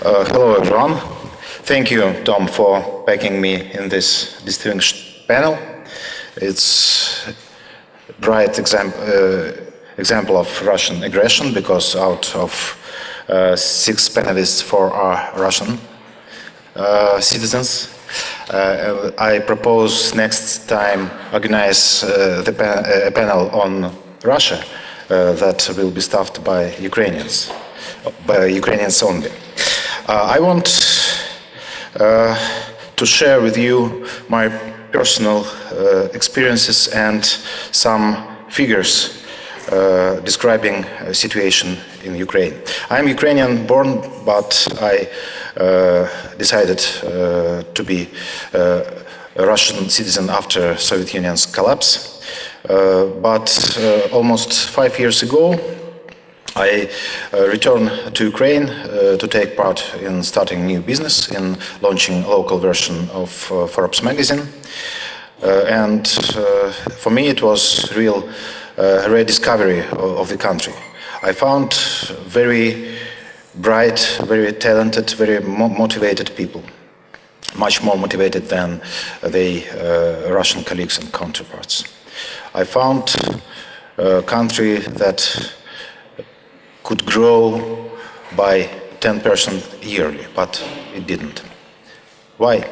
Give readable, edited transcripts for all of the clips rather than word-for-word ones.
Hello everyone. Thank you, Tom, for backing me in this distinguished panel. It's a bright example of Russian aggression because out of 6 panelists, 4 are Russian citizens. I propose next time organize a panel on Russia that will be staffed by Ukrainians only. I want to share with you my personal experiences and some figures describing the situation in Ukraine. I am Ukrainian born, but I decided to be a Russian citizen after Soviet Union's collapse. But almost 5 years ago, I returned to Ukraine to take part in starting new business, in launching a local version of Forbes magazine. And for me it was a real rediscovery of the country. I found very bright, very talented, very motivated people, much more motivated than the Russian colleagues and counterparts. I found a country that could grow by 10% yearly, but it didn't. Why?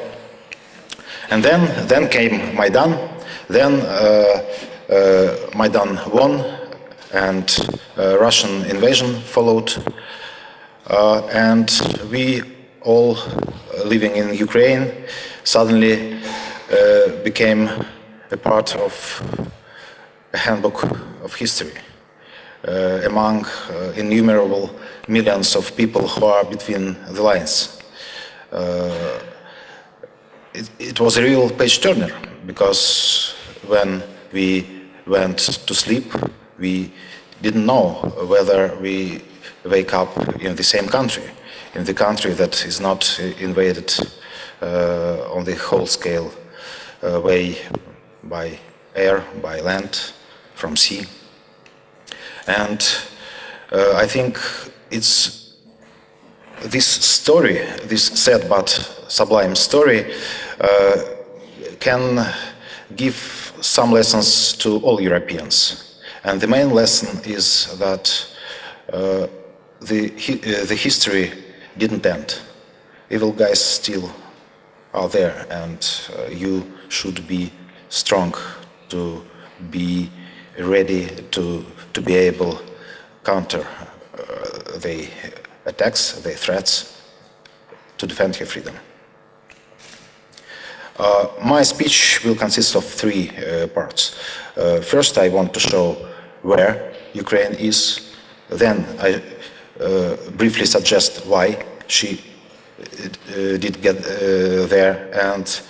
And then came Maidan. Then Maidan won, and Russian invasion followed. And we all living in Ukraine suddenly became a part of a handbook of history. Among innumerable millions of people who are between the lines. It was a real page turner, because when we went to sleep, we didn't know whether we wake up in the same country, in the country that is not invaded on the whole scale way by air, by land, from sea. And I think it's this story, this sad but sublime story, can give some lessons to all Europeans. And the main lesson is that the history didn't end. Evil guys still are there, and you should be strong to be ready to be able to counter the attacks, the threats, to defend your freedom. My speech will consist of 3 parts. First, I want to show where Ukraine is. Then I briefly suggest why she did get there. And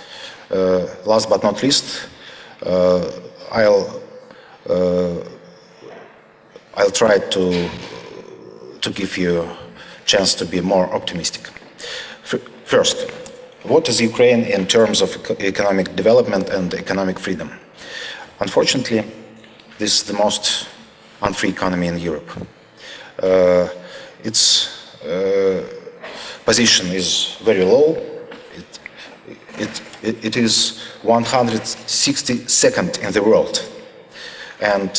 last but not least, I'll try to give you a chance to be more optimistic. First, what is Ukraine in terms of economic development and economic freedom? Unfortunately, this is the most unfree economy in Europe. Its position is very low. It is 162nd in the world. And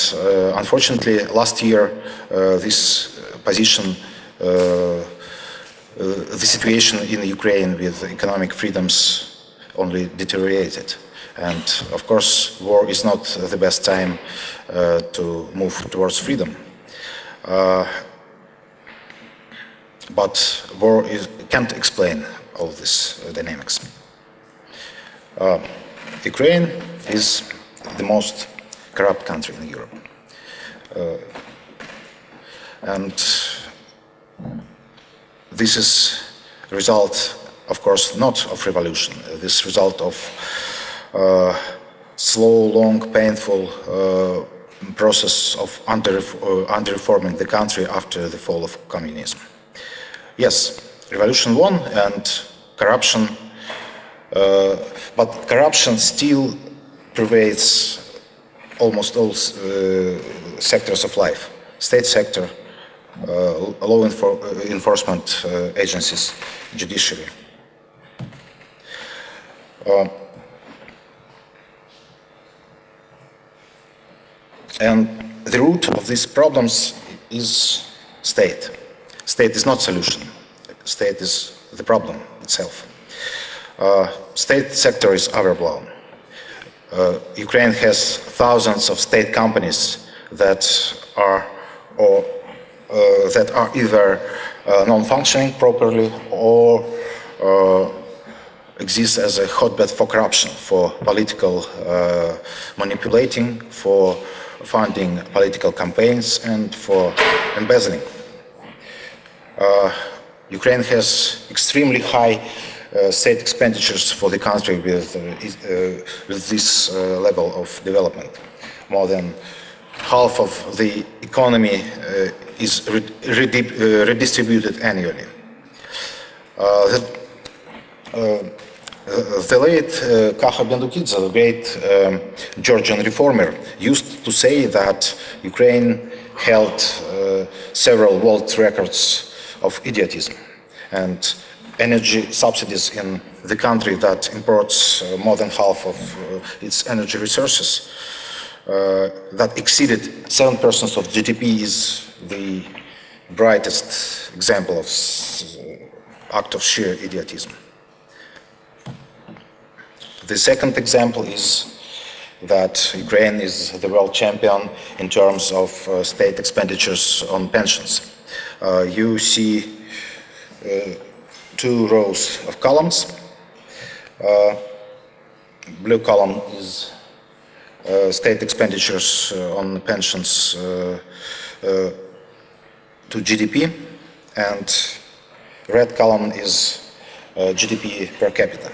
unfortunately, last year, this position, the situation in Ukraine with economic freedoms only deteriorated. And of course, war is not the best time to move towards freedom. But war can't explain all this dynamics. Ukraine is the most corrupt country in Europe. And this is a result, of course, not of revolution. This result of slow, long, painful process of under-reforming the country after the fall of communism. Yes, revolution won and corruption, but corruption still pervades almost all sectors of life. State sector, law enforcement agencies, judiciary. And the root of these problems is state. State is not solution. State is the problem itself. State sector is overblown. Ukraine has thousands of state companies that are either non-functioning properly or exist as a hotbed for corruption, for political manipulating, for funding political campaigns, and for embezzling. Ukraine has extremely high state expenditures for the country with this level of development. More than half of the economy is redistributed annually. The late Kakha Bendukidze, the great Georgian reformer, used to say that Ukraine held several world records of idiotism, and energy subsidies in the country that imports more than half of its energy resources that exceeded 7% of GDP is the brightest example of act of sheer idiotism. The second example is that Ukraine is the world champion in terms of state expenditures on pensions. You see two rows of columns. Blue column is state expenditures on pensions to GDP, and red column is GDP per capita.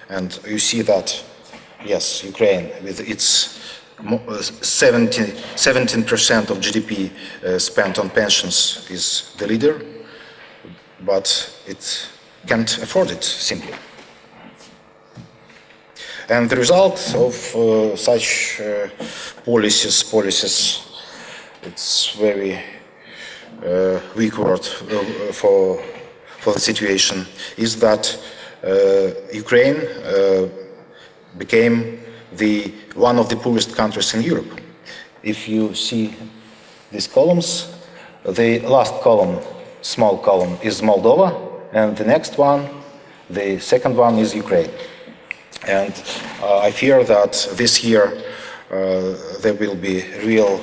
And you see that, yes, Ukraine, with its 17% of GDP spent on pensions, is the leader, but it can't afford it, simply. And the result of such policies, it's very weak word for the situation, is that Ukraine became one of the poorest countries in Europe. If you see these columns, the last column, small column, is Moldova, and the next one, the second one, is Ukraine. And I fear that this year there will be real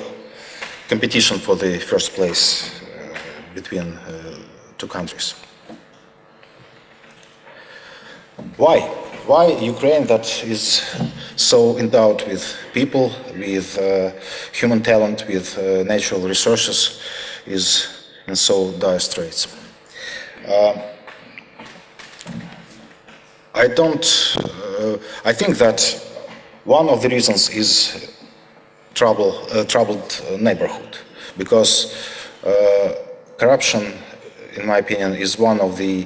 competition for the first place between two countries. Why? Why Ukraine, that is so endowed with people, with human talent, with natural resources, is in so dire straits? I think that one of the reasons is troubled neighborhood, because corruption, in my opinion, is one of the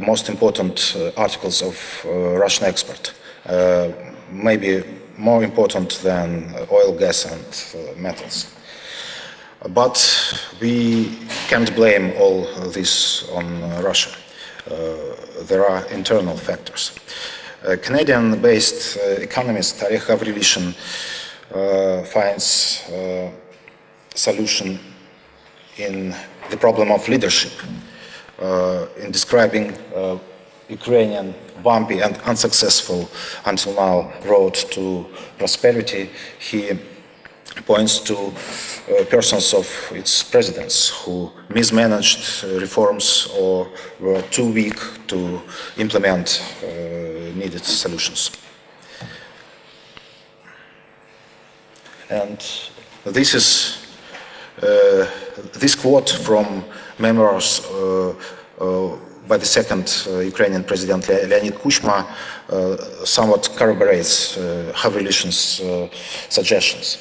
most important articles of Russian export, maybe more important than oil, gas and metals. But we can't blame all this on Russia. There are internal factors. Canadian-based economist Oleh Gavrilishin finds a solution in the problem of leadership. In describing Ukrainian bumpy and unsuccessful until now road to prosperity, he points to persons of its presidents who mismanaged reforms or were too weak to implement needed solutions. And this is this quote from memoirs by the second Ukrainian president, Leonid Kuchma, somewhat corroborates Gavrilishin's suggestions.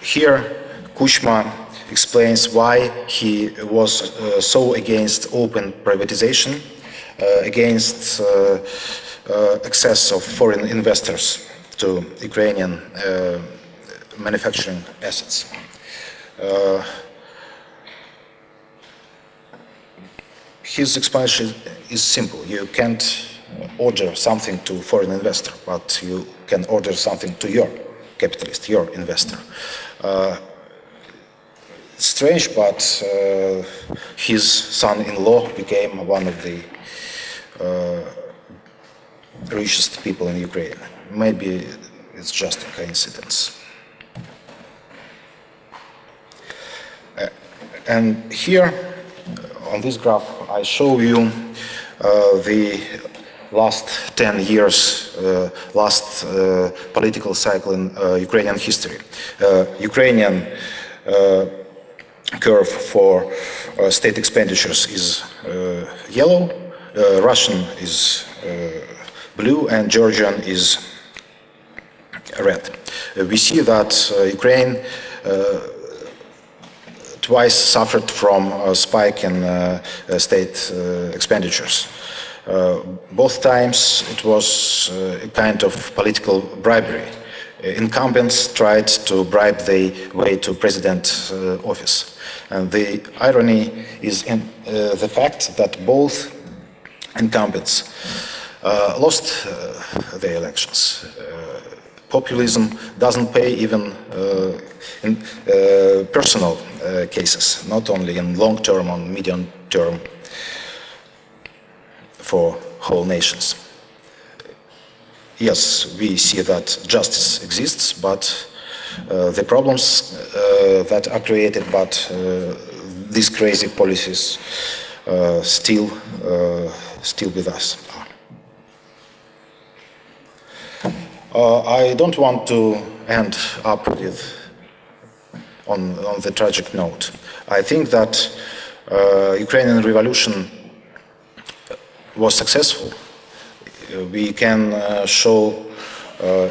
Here, Kuchma explains why he was so against open privatization, against access of foreign investors to Ukrainian manufacturing assets. his explanation is simple. You can't order something to foreign investor, but you can order something to your capitalist, your investor. Strange, but his son-in-law became one of the richest people in Ukraine. Maybe it's just a coincidence. And here, on this graph, I show you the last 10 years, last political cycle in Ukrainian history. Ukrainian curve for state expenditures is yellow, Russian is blue, and Georgian is red. We see that Ukraine twice suffered from a spike in state expenditures. Both times it was a kind of political bribery. Incumbents tried to bribe their way to president office. And the irony is in the fact that both incumbents lost their elections. Populism doesn't pay even in personal cases, not only in long term or medium term for whole nations. Yes, we see that justice exists, but the problems that are created by these crazy policies still with us. I don't want to end up with on the tragic note. I think that Ukrainian revolution was successful. We can show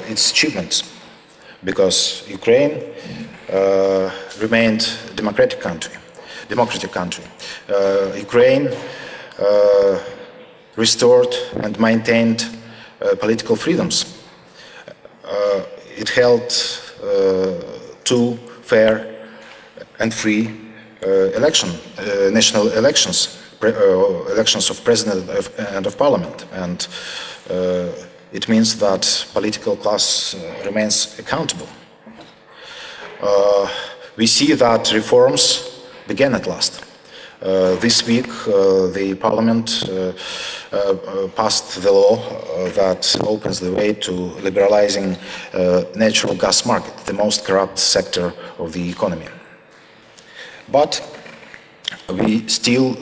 its achievements because Ukraine remained a democratic country. Ukraine restored and maintained political freedoms. It held two fair and free national elections, elections of president and of parliament, and it means that political class remains accountable. We see that reforms began at last. This week, the parliament passed the law that opens the way to liberalizing natural gas market, the most corrupt sector of the economy. But we still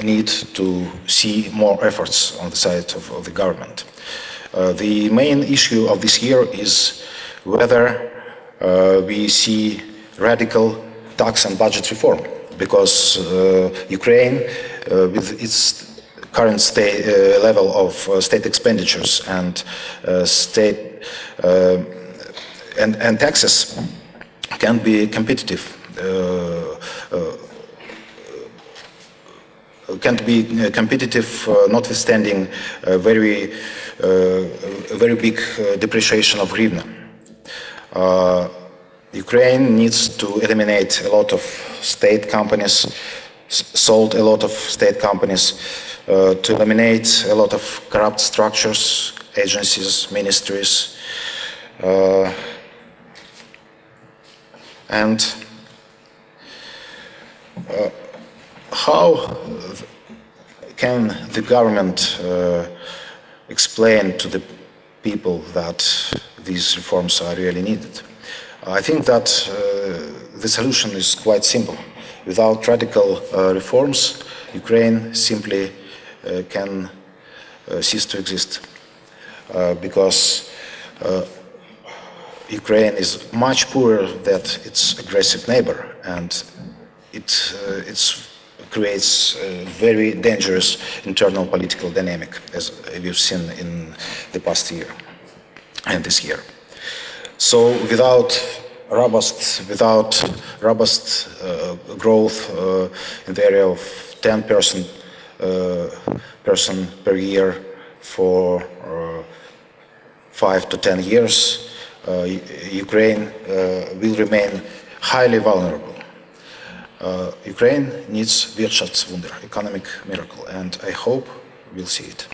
need to see more efforts on the side of the government. The main issue of this year is whether we see radical tax and budget reform, because Ukraine, with its current level of state expenditures and and taxes, can be competitive. Notwithstanding a very big depreciation of hryvnia. Ukraine needs to eliminate a lot of state companies, sold a lot of state companies, to eliminate a lot of corrupt structures, agencies, ministries, and how can the government explain to the people that these reforms are really needed? I think that the solution is quite simple. Without radical reforms, Ukraine simply can cease to exist, because Ukraine is much poorer than its aggressive neighbor, and it creates a very dangerous internal political dynamic, as we've seen in the past year and this year. So without robust growth in the area of 10% per year for 5 to 10 years, Ukraine will remain highly vulnerable. Ukraine needs Wirtschaftswunder, economic miracle, and I hope we'll see it.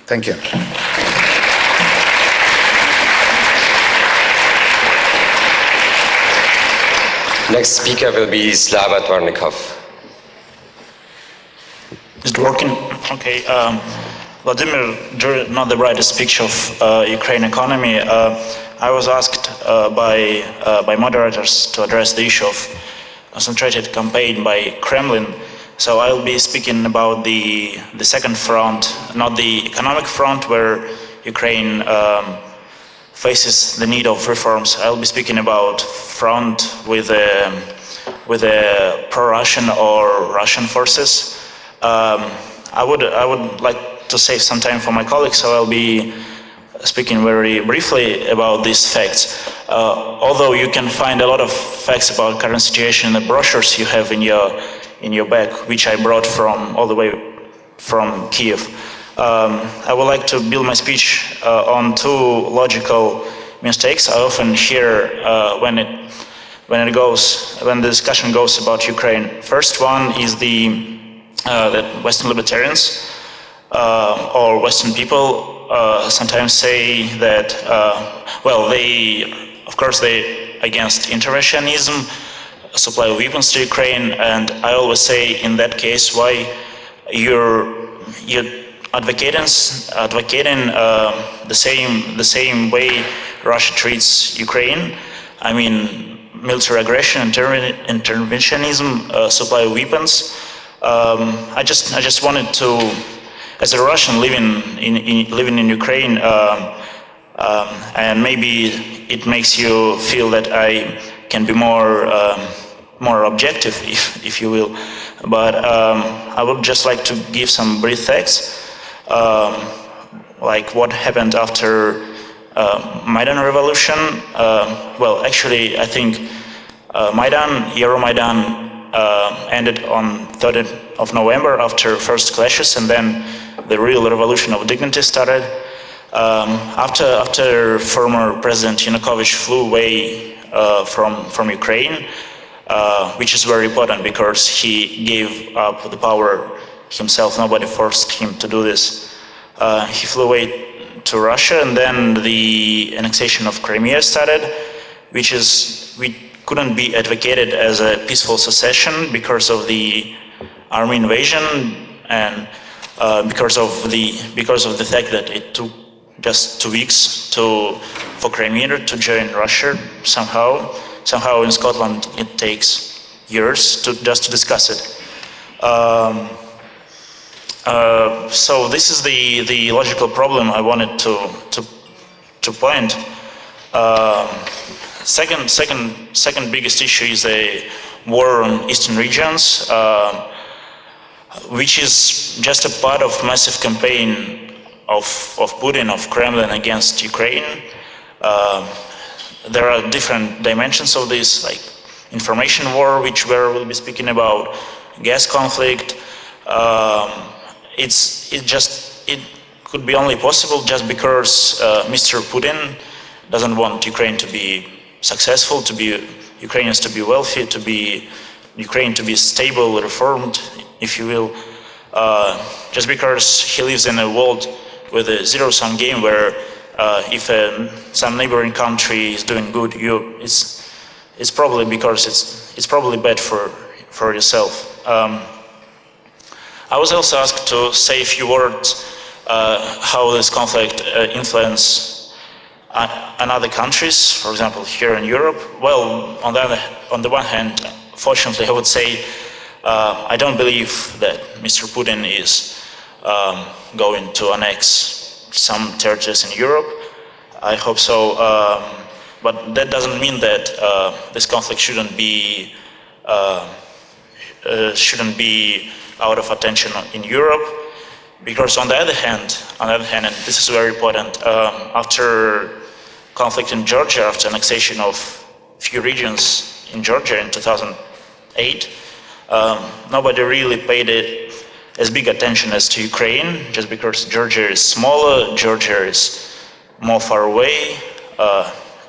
Thank you. Next speaker will be Slava Dvornikov. Is it working? Okay. Vladimir, during not the brightest speech of Ukraine economy, I was asked by moderators to address the issue of concentrated campaign by Kremlin. So I'll be speaking about the second front, not the economic front where Ukraine faces the need of reforms. I'll be speaking about front with pro-Russian or Russian forces. I would like to save some time for my colleagues, so I'll be speaking very briefly about these facts. Although you can find a lot of facts about current situation in the brochures you have in your bag, which I brought from all the way from Kiev. I would like to build my speech on two logical mistakes I often hear when the discussion goes about Ukraine. First one is that Western libertarians or Western people sometimes say that, well, they against interventionism, supply weapons to Ukraine, and I always say in that case, why you're advocating the same way Russia treats Ukraine. I mean, military aggression, interventionism, supply weapons. I just wanted to, as a Russian living in Ukraine, and maybe it makes you feel that I can be more objective, if you will. But I would just like to give some brief facts, like what happened after Maidan revolution. Well, actually, I think Euromaidan ended on 3rd of November after first clashes, and then the real revolution of dignity started. After former President Yanukovych flew away from Ukraine, which is very important because he gave up the power himself. Nobody forced him to do this. He flew away to Russia, and then the annexation of Crimea started, which couldn't be advocated as a peaceful secession because of the army invasion and because of the fact that it took just 2 weeks for Crimea to join Russia somehow. Somehow in Scotland it takes years just to discuss it. So this is the logical problem I wanted to point. Second biggest issue is a war on eastern regions, which is just a part of massive campaign of Putin, of Kremlin against Ukraine. There are different dimensions of this, like information war, which Vera will be speaking about, gas conflict. It could be only possible just because Mr. Putin doesn't want Ukraine to be successful, Ukrainians to be wealthy, Ukraine to be stable, reformed, if you will, just because he lives in a world with a zero-sum game where if some neighboring country is doing good, it's probably because it's probably bad for yourself. I was also asked to say a few words how this conflict influences another countries, for example, here in Europe. Well, on the one hand, fortunately, I would say I don't believe that Mr. Putin is going to annex some territories in Europe. I hope so, but that doesn't mean that this conflict shouldn't be out of attention in Europe, because on the other hand, and this is very important, after conflict in Georgia, after annexation of few regions in Georgia in 2008, nobody really paid it as big attention as to Ukraine, just because Georgia is smaller, Georgia is more far away.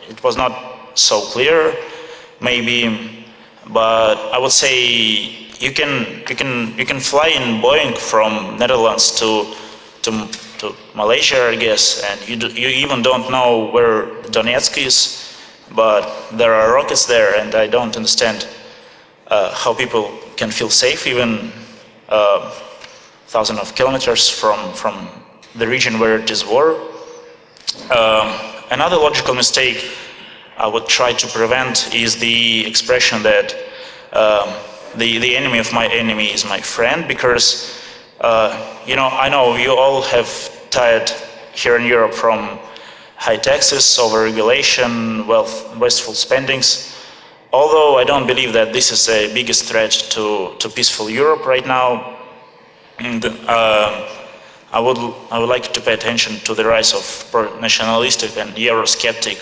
It was not so clear. Maybe but I would say you can fly in Boeing from Netherlands to Malaysia, I guess, and you even don't know where Donetsk is, but there are rockets there, and I don't understand how people can feel safe even thousands of kilometers from the region where it is war. Another logical mistake I would try to prevent is the expression that the enemy of my enemy is my friend, because I know you all have tired here in Europe from high taxes, over-regulation, wasteful spendings. Although I don't believe that this is the biggest threat to peaceful Europe right now, and I would like to pay attention to the rise of nationalistic and Eurosceptic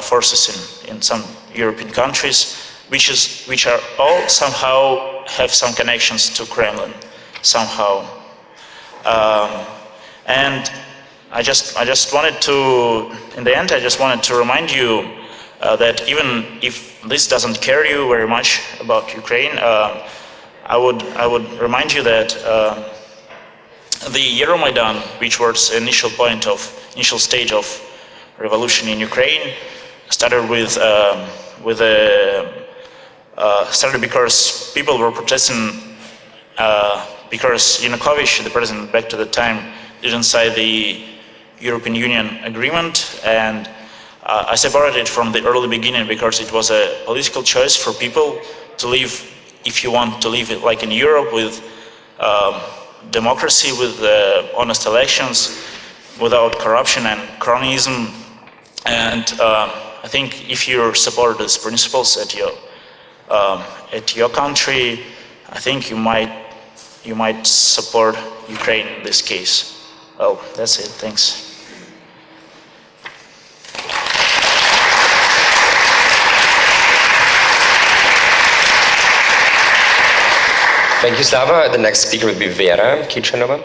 forces in some European countries, which are all somehow have some connections to Kremlin, somehow. And I just wanted to, in the end, I just wanted to remind you that even if this doesn't care you very much about Ukraine, I would remind you that the Euromaidan, which was the initial stage of revolution in Ukraine, started started because people were protesting because Yanukovych, the president back to the time, didn't sign the European Union agreement, and I separated it from the early beginning because it was a political choice for people to live, if you want to live like in Europe, with democracy, with honest elections, without corruption and cronyism. And I think if you support these principles at your country, I think you might support Ukraine in this case. Well, that's it. Thanks. Thank you, Slava. The next speaker will be Vera, Kichanova.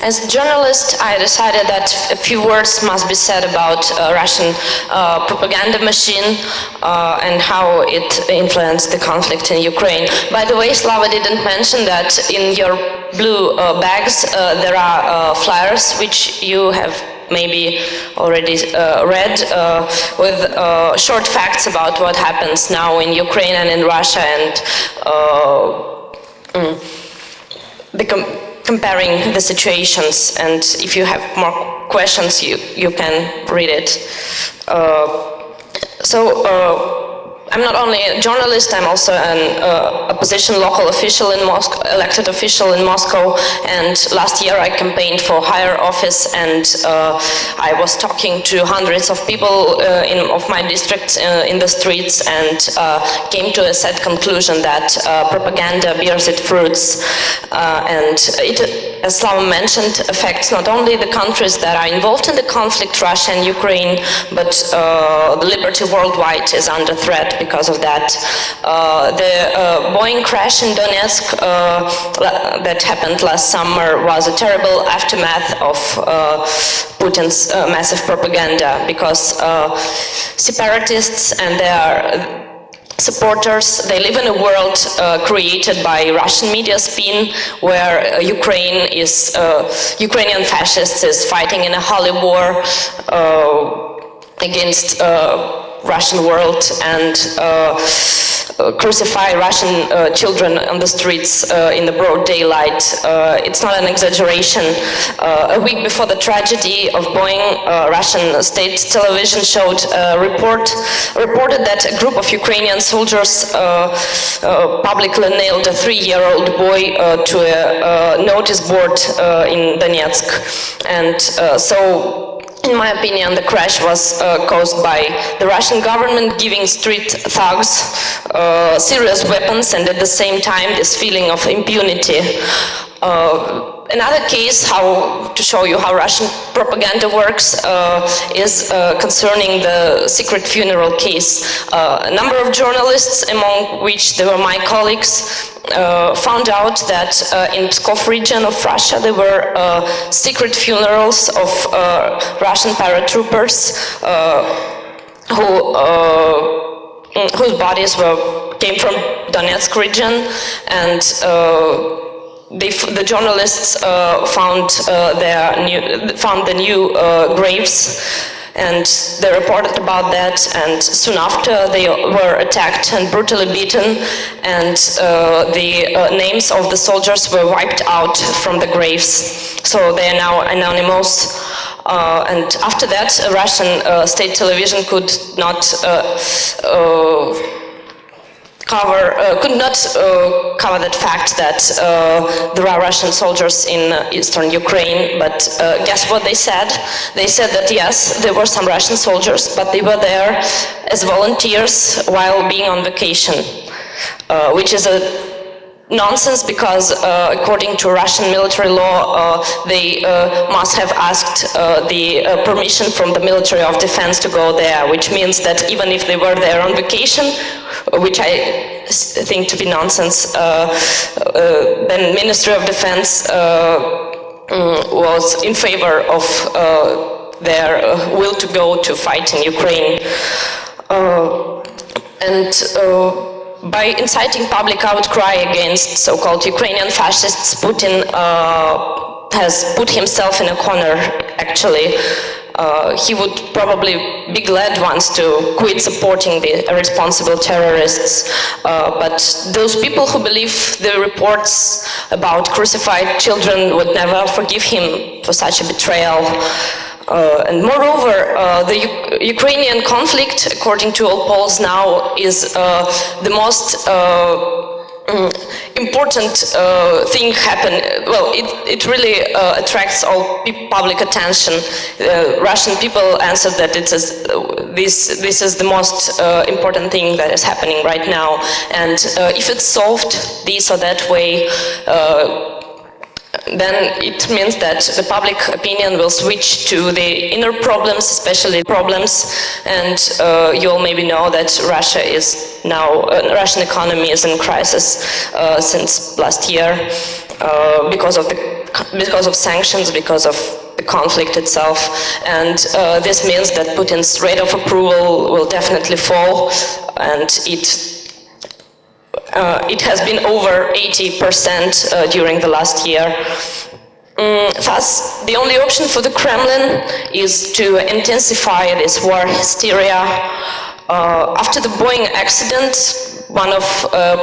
As a journalist, I decided that a few words must be said about Russian propaganda machine and how it influenced the conflict in Ukraine. By the way, Slava didn't mention that in your blue bags there are flyers which you have maybe already read with short facts about what happens now in Ukraine and in Russia, and comparing the situations. And if you have more questions, you can read it. I'm not only a journalist, I'm also an opposition local official in Moscow, elected official in Moscow, and last year I campaigned for higher office, and I was talking to hundreds of people of my district in the streets, and came to a sad conclusion that propaganda bears its fruits, and it, as Slava mentioned, affects not only the countries that are involved in the conflict, Russia and Ukraine, but the liberty worldwide is under threat because of that. The Boeing crash in Donetsk that happened last summer was a terrible aftermath of Putin's massive propaganda, because separatists and their supporters, they live in a world created by Russian media spin, where Ukrainian fascists is fighting in a holy war against Russian world, and crucify Russian children on the streets in the broad daylight. It's not an exaggeration. A week before the tragedy of Boeing, Russian state television reported that a group of Ukrainian soldiers publicly nailed a 3-year-old boy to a notice board in Donetsk. And in my opinion, the crash was caused by the Russian government giving street thugs serious weapons, and at the same time this feeling of impunity. Another case, to show you how Russian propaganda works, is concerning the secret funeral case. A number of journalists, among which there were my colleagues, found out that in Pskov region of Russia there were secret funerals of Russian paratroopers whose bodies came from Donetsk region, and the journalists found the new graves, and they reported about that, and soon after they were attacked and brutally beaten, and the names of the soldiers were wiped out from the graves, so they are now anonymous. And after that, Russian state television could not cover that fact that there are Russian soldiers in eastern Ukraine, but guess what they said? They said that yes, there were some Russian soldiers, but they were there as volunteers while being on vacation, which is a nonsense, because according to Russian military law, they must have asked the permission from the Military of Defense to go there, which means that even if they were there on vacation, which I think to be nonsense, then Ministry of Defense was in favor of their will to go to fight in Ukraine. By inciting public outcry against so-called Ukrainian fascists, Putin has put himself in a corner, actually. He would probably be glad once to quit supporting the irresponsible terrorists, but those people who believe the reports about crucified children would never forgive him for such a betrayal. And moreover, the Ukrainian conflict, according to all polls now, is the most important thing happen. Well, it really attracts all public attention. Russian people answered that this is the most important thing that is happening right now. And if it's solved this or that way, then it means that the public opinion will switch to the inner problems, especially problems, and you all maybe know that Russia is now, Russian economy is in crisis since last year because of sanctions, because of the conflict itself, and this means that Putin's rate of approval will definitely fall, and it has been over 80% during the last year. Thus, the only option for the Kremlin is to intensify this war hysteria. After the Boeing accident, one of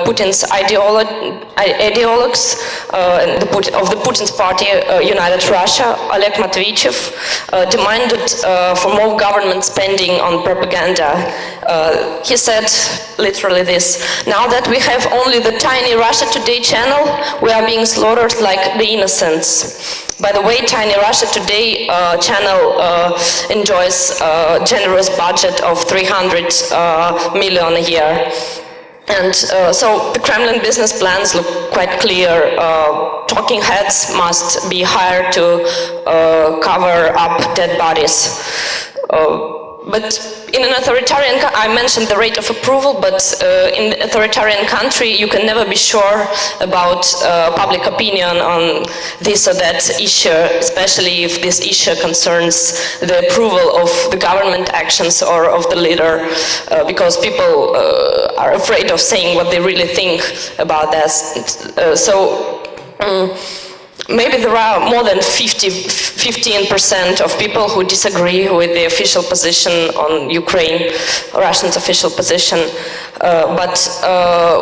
Putin's ideologues of the Putin's party, United Russia, Oleg Matveyev, demanded for more government spending on propaganda. He said literally this: "Now that we have only the tiny Russia Today channel, we are being slaughtered like the innocents." By the way, Tiny Russia Today channel enjoys a generous budget of 300 million a year. And so the Kremlin business plans look quite clear. Talking heads must be hired to cover up dead bodies. But in an authoritarian, I mentioned the rate of approval, but in an authoritarian country, you can never be sure about public opinion on this or that issue, especially if this issue concerns the approval of the government actions or of the leader, because people are afraid of saying what they really think about this. Maybe there are more than 15% of people who disagree with the official position on Ukraine, Russia's official position. But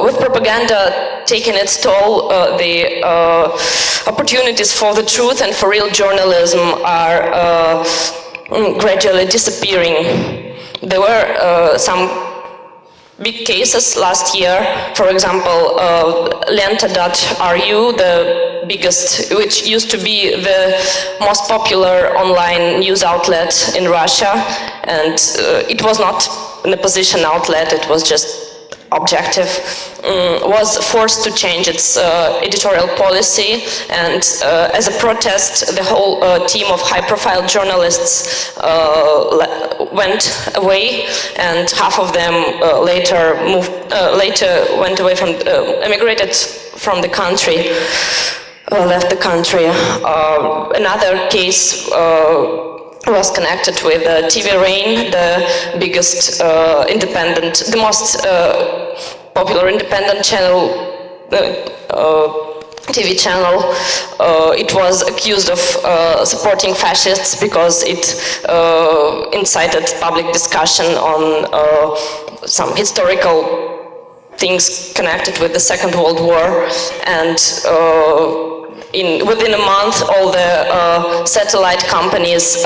with propaganda taking its toll, the opportunities for the truth and for real journalism are gradually disappearing. There were some big cases last year, for example, Lenta.ru, the biggest, which used to be the most popular online news outlet in Russia, and it was not an opposition outlet, it was just objective, was forced to change its editorial policy, and as a protest, the whole team of high-profile journalists went away, and half of them later went away emigrated from the country, left the country. Another case was connected with TV Rain, the biggest the most popular independent channel, TV channel. It was accused of supporting fascists because it incited public discussion on some historical things connected with the Second World War, and within a month, all the satellite companies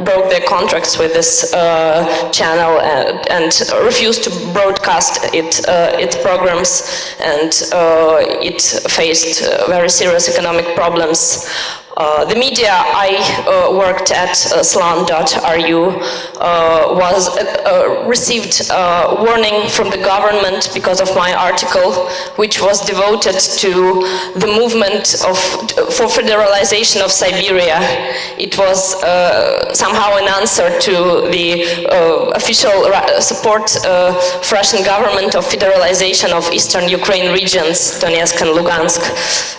broke their contracts with this channel and refused to broadcast its programs, and it faced very serious economic problems. The media I worked at, slan.ru, received a warning from the government because of my article, which was devoted to the movement for federalization of Siberia. It was somehow an answer to the official support of Russian government of federalization of eastern Ukraine regions, Donetsk and Lugansk.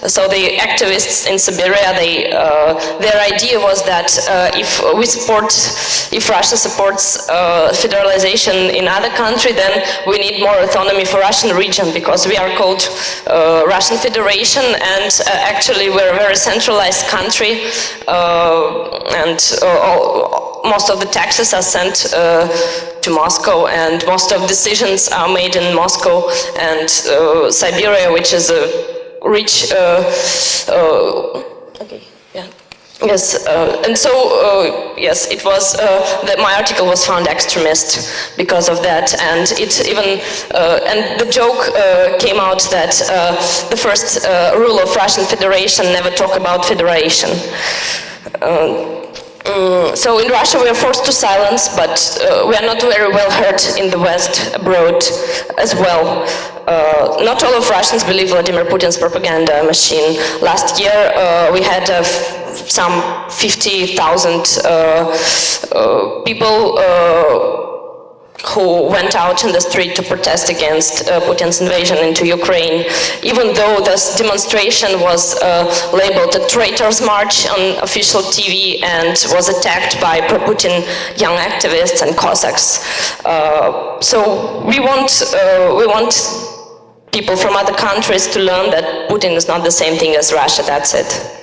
So the activists in Siberia, their idea was that if Russia supports federalization in other country, then we need more autonomy for Russian region, because we are called Russian Federation, and actually we're a very centralized country, and most of the taxes are sent to Moscow, and most of decisions are made in Moscow, and Siberia, which is a rich Yes, and so, yes, it was, my article was found extremist because of that, and it even, and the joke came out that the first rule of Russian Federation, never talk about federation. So in Russia we are forced to silence, but we are not very well heard in the West, abroad as well. Not all of Russians believe Vladimir Putin's propaganda machine. Last year we had some 50,000 people who went out in the street to protest against Putin's invasion into Ukraine, even though this demonstration was labeled a traitor's march on official TV and was attacked by pro-Putin young activists and Cossacks. So we want people from other countries to learn that Putin is not the same thing as Russia, that's it.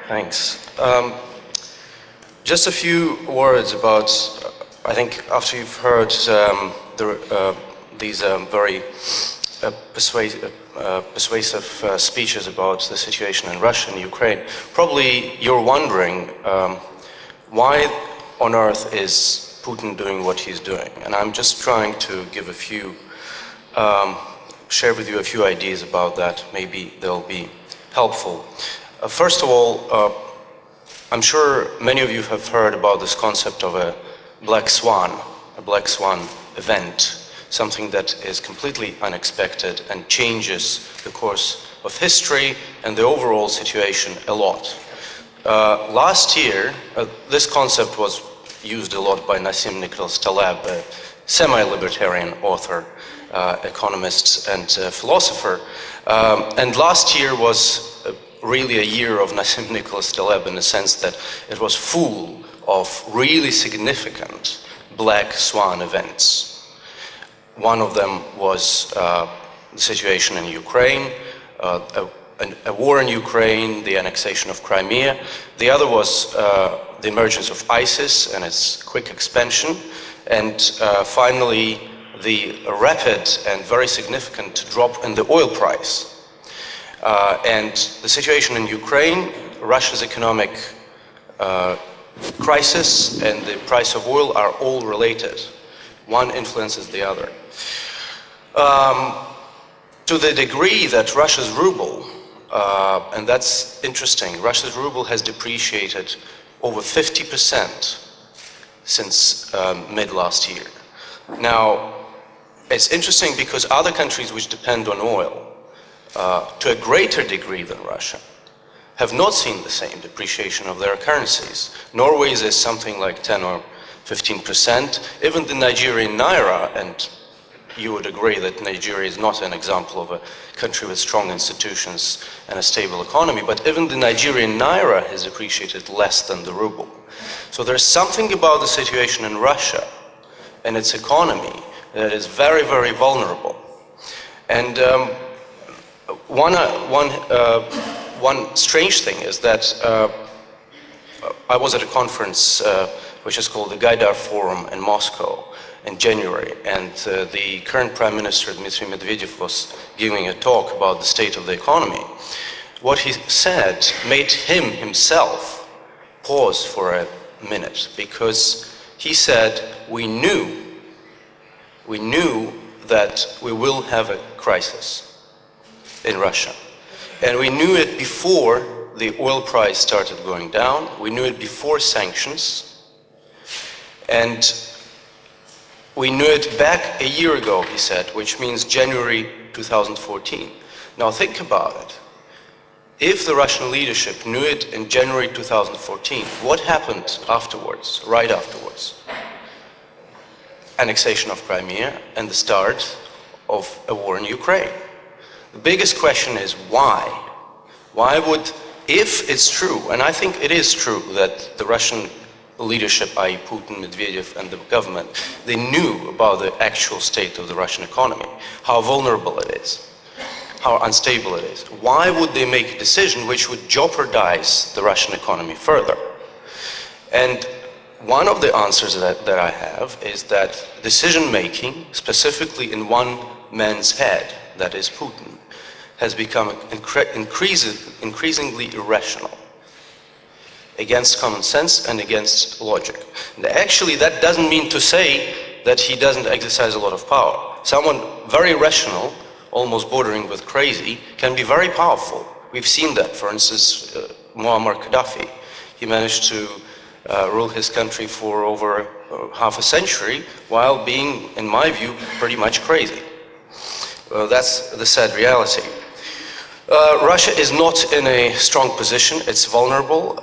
Thanks. Just a few words about, I think after you've heard these very persuasive speeches about the situation in Russia and Ukraine, probably you're wondering why on earth is Putin doing what he's doing? And I'm just trying to give a few, share with you a few ideas about that. Maybe they'll be helpful. First of all, I'm sure many of you have heard about this concept of a black swan event, something that is completely unexpected and changes the course of history and the overall situation a lot. Last year, this concept was used a lot by Nassim Nicholas Taleb, a semi-libertarian author, economist and philosopher. And last year was really a year of Nassim Nicholas Taleb in the sense that it was full of really significant black swan events. One of them was the situation in Ukraine, a war in Ukraine, the annexation of Crimea. The other was the emergence of ISIS and its quick expansion. And finally, the rapid and very significant drop in the oil price. And the situation in Ukraine, Russia's economic crisis and the price of oil are all related. One influences the other. To the degree that Russia's ruble, and that's interesting, Russia's ruble has depreciated over 50% since mid last year. Now, it's interesting because other countries which depend on oil to a greater degree than Russia have not seen the same depreciation of their currencies. Norway's is something like 10 or 15%. Even the Nigerian naira, and you would agree that Nigeria is not an example of a country with strong institutions and a stable economy, but even the Nigerian naira has depreciated less than the ruble. So there's something about the situation in Russia and its economy that is very, very vulnerable. And one strange thing is that I was at a conference which is called the Gaidar Forum in Moscow in January, and the current Prime Minister, Dmitry Medvedev, was giving a talk about the state of the economy. What he said made him himself pause for a minute, because he said, we knew that we will have a crisis in Russia. And we knew it before the oil price started going down. We knew it before sanctions. And we knew it back a year ago, he said, which means January 2014. Now think about it. If the Russian leadership knew it in January 2014, what happened afterwards, right afterwards? Annexation of Crimea and the start of a war in Ukraine. The biggest question is why? Why would, if it's true, and I think it is true that the Russian leadership, i.e. Putin, Medvedev, and the government, they knew about the actual state of the Russian economy, how vulnerable it is, how unstable it is. Why would they make a decision which would jeopardize the Russian economy further? And one of the answers that I have is that decision-making, specifically in one man's head, that is Putin, has become increasingly irrational, against common sense and against logic. And actually, that doesn't mean to say that he doesn't exercise a lot of power. Someone very rational, almost bordering with crazy, can be very powerful. We've seen that, for instance, Muammar Gaddafi. He managed to rule his country for over half a century while being, in my view, pretty much crazy. That's the sad reality. Russia is not in a strong position. It's vulnerable.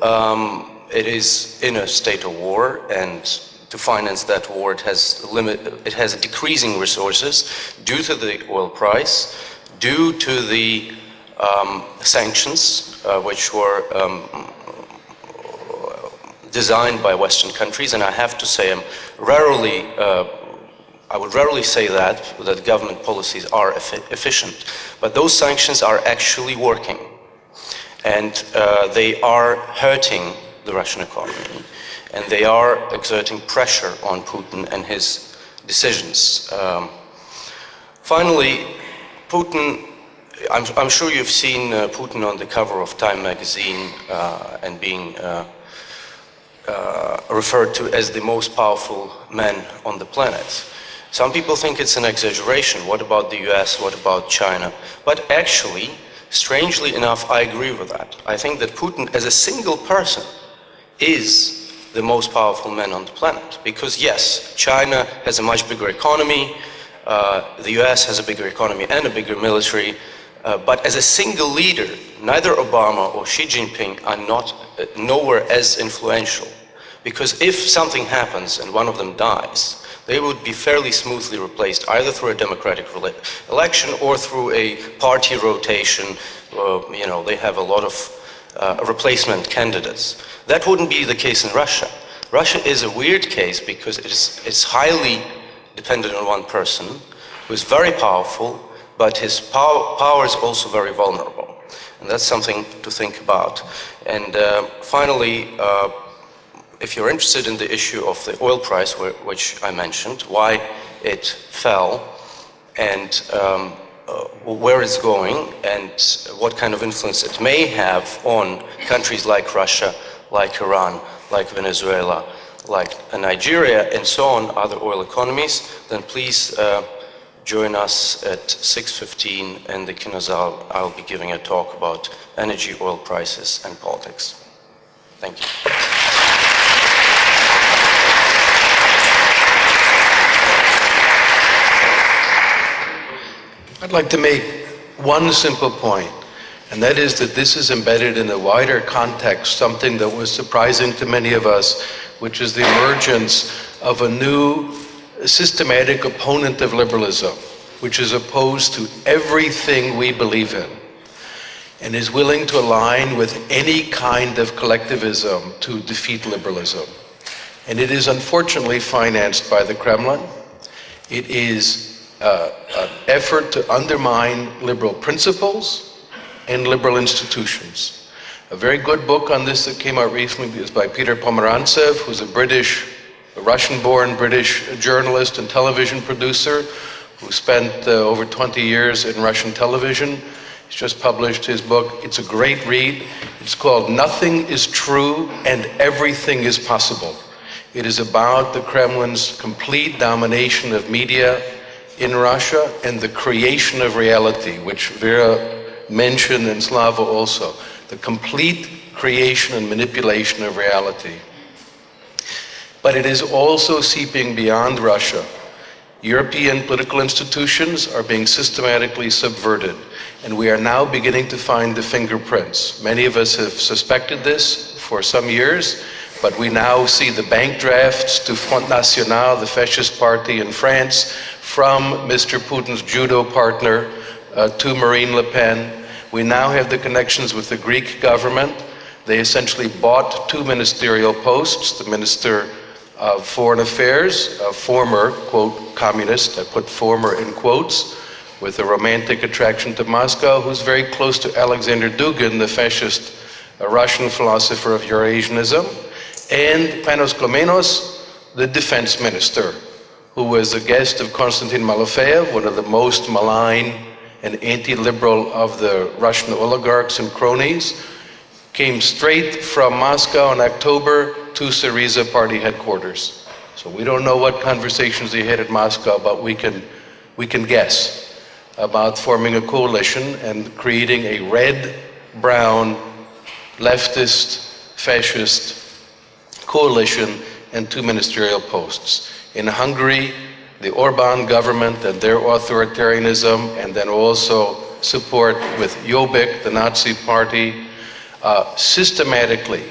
It is in a state of war, and to finance that war, it has decreasing resources due to the oil price, due to the sanctions, which were designed by Western countries. And I have to say, I would rarely say that government policies are efficient, but those sanctions are actually working, and they are hurting the Russian economy, and they are exerting pressure on Putin and his decisions. Finally, Putin, I'm sure you've seen Putin on the cover of Time magazine and being referred to as the most powerful man on the planet. Some people think it's an exaggeration. What about the US? What about China? But actually, strangely enough, I agree with that. I think that Putin, as a single person, is the most powerful man on the planet. Because yes, China has a much bigger economy, the US has a bigger economy and a bigger military, but as a single leader, neither Obama or Xi Jinping are nowhere as influential. Because if something happens and one of them dies, they would be fairly smoothly replaced either through a democratic election or through a party rotation. They have a lot of replacement candidates. That wouldn't be the case in Russia. Russia is a weird case because it's highly dependent on one person who is very powerful, but his power is also very vulnerable. And that's something to think about. And finally, if you're interested in the issue of the oil price, which I mentioned, why it fell, and where it's going, and what kind of influence it may have on countries like Russia, like Iran, like Venezuela, like Nigeria, and so on, other oil economies, then please join us at 6:15 in the Kinozal. I'll be giving a talk about energy, oil prices, and politics. Thank you. I'd like to make one simple point, and that is that this is embedded in a wider context, something that was surprising to many of us, which is the emergence of a new systematic opponent of liberalism, which is opposed to everything we believe in, and is willing to align with any kind of collectivism to defeat liberalism. And it is unfortunately financed by the Kremlin. It is an effort to undermine liberal principles and liberal institutions. A very good book on this that came out recently is by Peter Pomerantsev, who's a Russian-born British journalist and television producer who spent over 20 years in Russian television. He's just published his book. It's a great read. It's called Nothing is True and Everything is Possible. It is about the Kremlin's complete domination of media in Russia and the creation of reality, which Vera mentioned and Slava also, the complete creation and manipulation of reality. But it is also seeping beyond Russia. European political institutions are being systematically subverted, and we are now beginning to find the fingerprints. Many of us have suspected this for some years, but we now see the bank drafts to Front National, the fascist party in France, from Mr. Putin's judo partner to Marine Le Pen. We now have the connections with the Greek government. They essentially bought two ministerial posts, the Minister of Foreign Affairs, a former, quote, communist, I put former in quotes, with a romantic attraction to Moscow, who's very close to Alexander Dugin, the fascist Russian philosopher of Eurasianism, and Panos Klemenos, the defense minister, who was a guest of Konstantin Malofeyev, one of the most malign and anti-liberal of the Russian oligarchs and cronies, came straight from Moscow in October to Syriza party headquarters. So we don't know what conversations they had at Moscow, but we can guess about forming a coalition and creating a red-brown, leftist, fascist coalition and two ministerial posts. In Hungary, the Orban government and their authoritarianism, and then also support with Jobbik, the Nazi party, systematically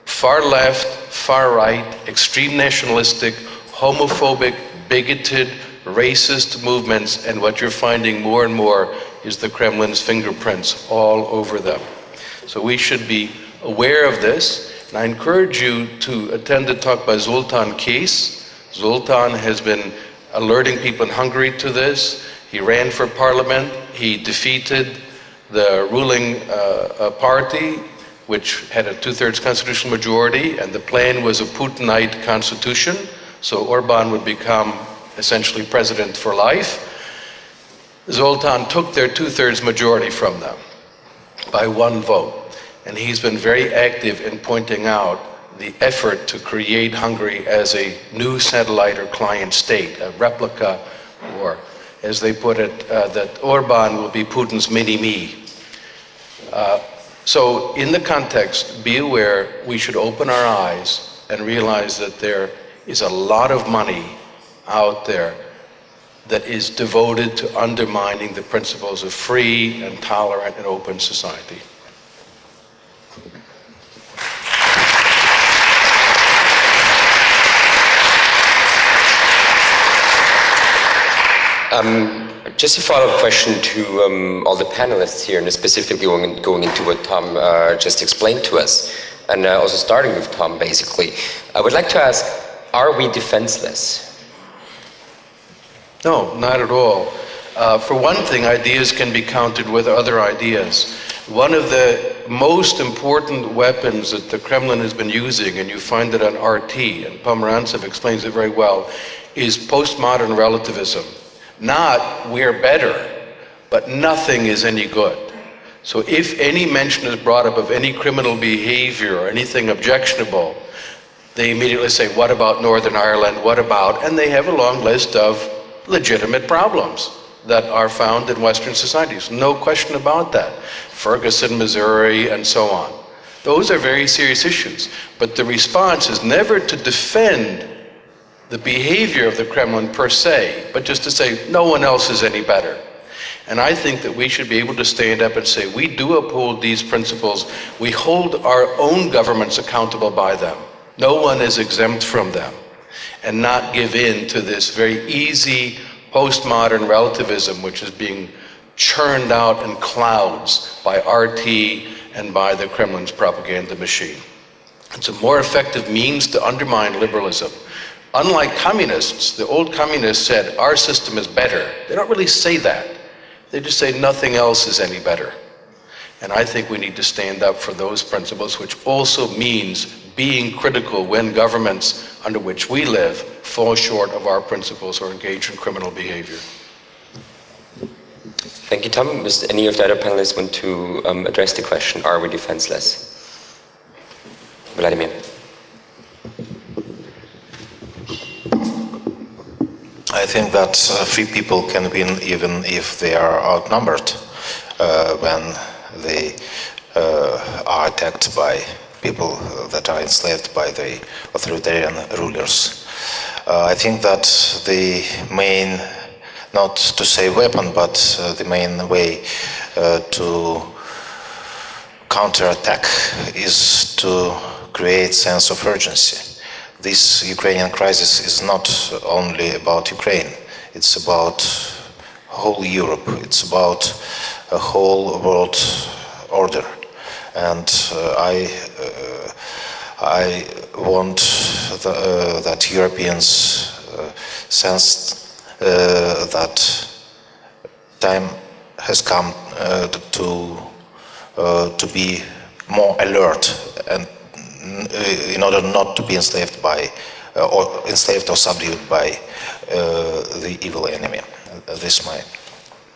far left, far right, extreme nationalistic, homophobic, bigoted, racist movements, and what you're finding more and more is the Kremlin's fingerprints all over them. So we should be aware of this, and I encourage you to attend a talk by Zoltan Kész. Zoltan has been alerting people in Hungary to this. He ran for parliament. He defeated the ruling party, which had a two-thirds constitutional majority, and the plan was a Putinite constitution, so Orban would become essentially president for life. Zoltan took their two-thirds majority from them by one vote, and he's been very active in pointing out the effort to create Hungary as a new satellite or client state, a replica, or as they put it, that Orban will be Putin's mini-me. So in the context, be aware we should open our eyes and realize that there is a lot of money out there that is devoted to undermining the principles of free and tolerant and open society. Just a follow-up question to all the panelists here, and specifically going into what Tom just explained to us, and also starting with Tom, basically. I would like to ask, are we defenseless? No, not at all. For one thing, ideas can be countered with other ideas. One of the most important weapons that the Kremlin has been using, and you find it on RT, and Pomerantsev explains it very well, is postmodern relativism. Not, we're better, but nothing is any good. So if any mention is brought up of any criminal behavior or anything objectionable, they immediately say, what about Northern Ireland? What about? And they have a long list of legitimate problems that are found in Western societies. No question about that. Ferguson, Missouri, and so on. Those are very serious issues. But the response is never to defend the behavior of the Kremlin per se, but just to say, no one else is any better. And I think that we should be able to stand up and say, we do uphold these principles. We hold our own governments accountable by them. No one is exempt from them. And not give in to this very easy postmodern relativism, which is being churned out in clouds by RT and by the Kremlin's propaganda machine. It's a more effective means to undermine liberalism. Unlike communists, the old communists said, our system is better. They don't really say that. They just say nothing else is any better. And I think we need to stand up for those principles, which also means being critical when governments under which we live fall short of our principles or engage in criminal behavior. Thank you, Tom. Does any of the other panelists want to address the question, are we defenseless? Vladimir. I think that free people can win even if they are outnumbered when they are attacked by people that are enslaved by the authoritarian rulers. I think that the main, not to say weapon, but the main way to counterattack is to create sense of urgency. This Ukrainian crisis is not only about Ukraine, it's about whole Europe, it's about a whole world order. And I want that Europeans sense that time has come to be more alert, and in order not to be enslaved by or subdued by the evil enemy. This is my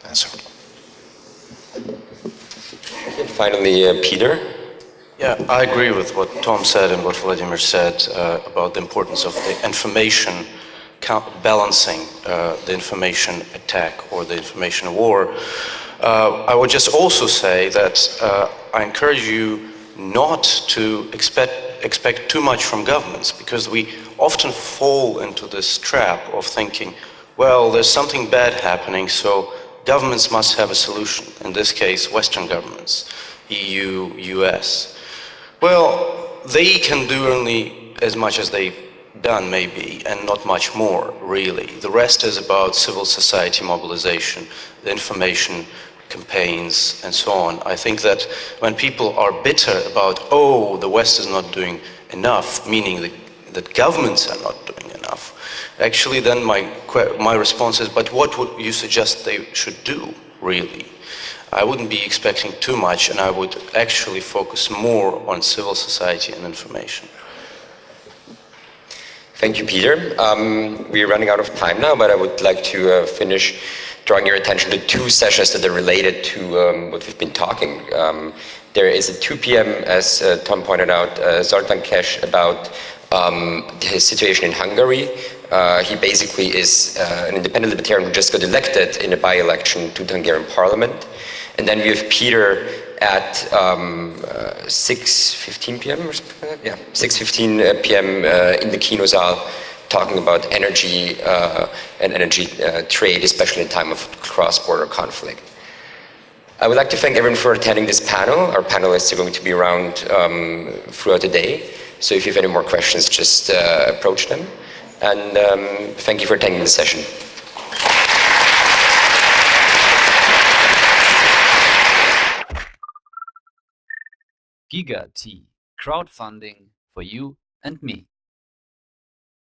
answer. And finally, Peter. Yeah, I agree with what Tom said and what Vladimir said about the importance of the information balancing the information attack or the information war. I would just also say that I encourage you not to expect too much from governments, because we often fall into this trap of thinking, well, there's something bad happening, so governments must have a solution. In this case, Western governments, EU, US. Well, they can do only as much as they've done, maybe, and not much more, really. The rest is about civil society mobilization, the information campaigns, and so on. I think that when people are bitter about, oh, the West is not doing enough, meaning that governments are not doing enough, actually then my response is, but what would you suggest they should do, really? I wouldn't be expecting too much, and I would actually focus more on civil society and information. Thank you, Peter. We're running out of time now, but I would like to finish drawing your attention to two sessions that are related to what we've been talking. There is at 2 p.m., as Tom pointed out, Zoltán Kes about his situation in Hungary. He basically is an independent libertarian who just got elected in a by-election to the Hungarian parliament. And then we have Peter at 6:15 p.m. or something like that? Yeah, 6:15 p.m. in the Kinosaal, talking about energy and energy trade, especially in time of cross-border conflict. I would like to thank everyone for attending this panel. Our panelists are going to be around throughout the day. So if you have any more questions, just approach them. And thank you for attending this session. Giga Tea, crowdfunding for you and me.